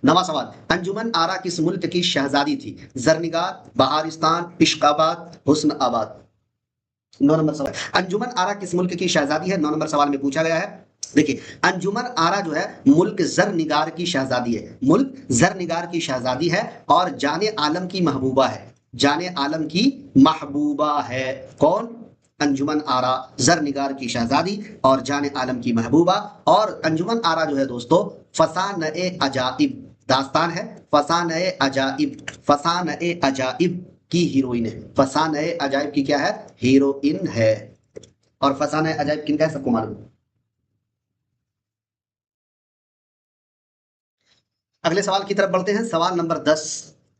नवा सवाल, अंजुमन आरा किस मुल्क की शहजादी थी? जरनिगार, बहारिस्तान, इश्काबाद, हुस्न आबाद। 9 नंबर सवाल, अंजुमन आरा किस मुल्क की शहजादी है? 9 नंबर सवाल में पूछा गया है। देखिए, अंजुमन आरा जो है मुल्क जरनिगार की शहजादी है, मुल्क जरनिगार की शहजादी है और जाने आलम की महबूबा है, जाने आलम की महबूबा है। कौन? अंजुमन आरा, जरनिगार की शहजादी और जाने आलम की महबूबा। और अंजुमन आरा जो है दोस्तों फसाने अजाइब दास्तान है, फसाने अजाइब, फसाने अजाइब की हीरोइन है, फसाने अजाइब की क्या है? हीरोइन है। और फसाने अजाइब किनका है सबको मालूम। अगले सवाल की तरफ बढ़ते हैं। सवाल नंबर 10,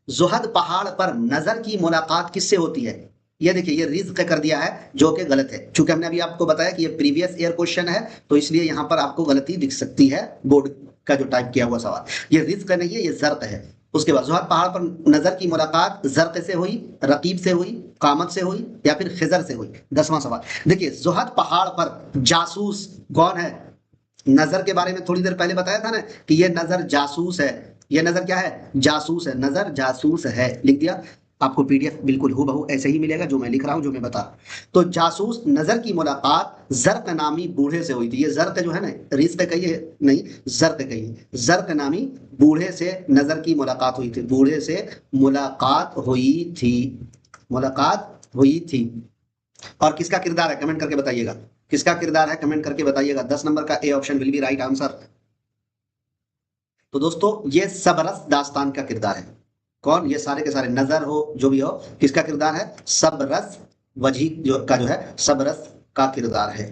जुहद पहाड़ पर नजर की मुलाकात किससे होती है? ये देखिए, ये रिज्क कर दिया है जो कि गलत है, क्योंकि हमने अभी आपको बताया कि ये प्रीवियस ईयर क्वेश्चन है, तो इसलिए यहां पर आपको गलती दिख सकती है बोर्ड का जो टाइप किया हुआ सवाल। ये रिज्क नहीं है, ये जर्क है। उसके बाद, जुहद पहाड़ पर नजर की मुलाकात जर्क से हुई, रकीब से हुई, कामत से हुई या फिर खिजर से हुई। 10वां सवाल, देखिए, जुहद पहाड़ पर जासूस कौन है? नजर के बारे में थोड़ी देर पहले बताया था ना कि ये नजर जासूस है। ये नजर क्या है? जासूस है, नजर जासूस है। लिख दिया। आपको पीडीएफ बिल्कुल हूबहू ऐसे ही मिलेगा जो मैं लिख रहा हूं, जो मैं बता रहा हूं। तो जासूस नजर की मुलाकात जर्क नामी बूढ़े से हुई थी। ये जर्क जो है ना, रिस्क कहिए नहीं, जर्क कहिए, जर्क नामी बूढ़े से नजर की मुलाकात हुई थी, बूढ़े से मुलाकात हुई थी, मुलाकात हुई थी। और किसका किरदार है कमेंट करके बताइएगा, किसका किरदार है कमेंट करके बताइएगा। 10 नंबर का A option will be right answer. तो दोस्तों ये सबरस दास्तान का किरदार है। कौन? ये सारे के सारे, नजर हो जो भी हो, किसका किरदार है? सबरस वजी जो का जो है सबरस का किरदार है।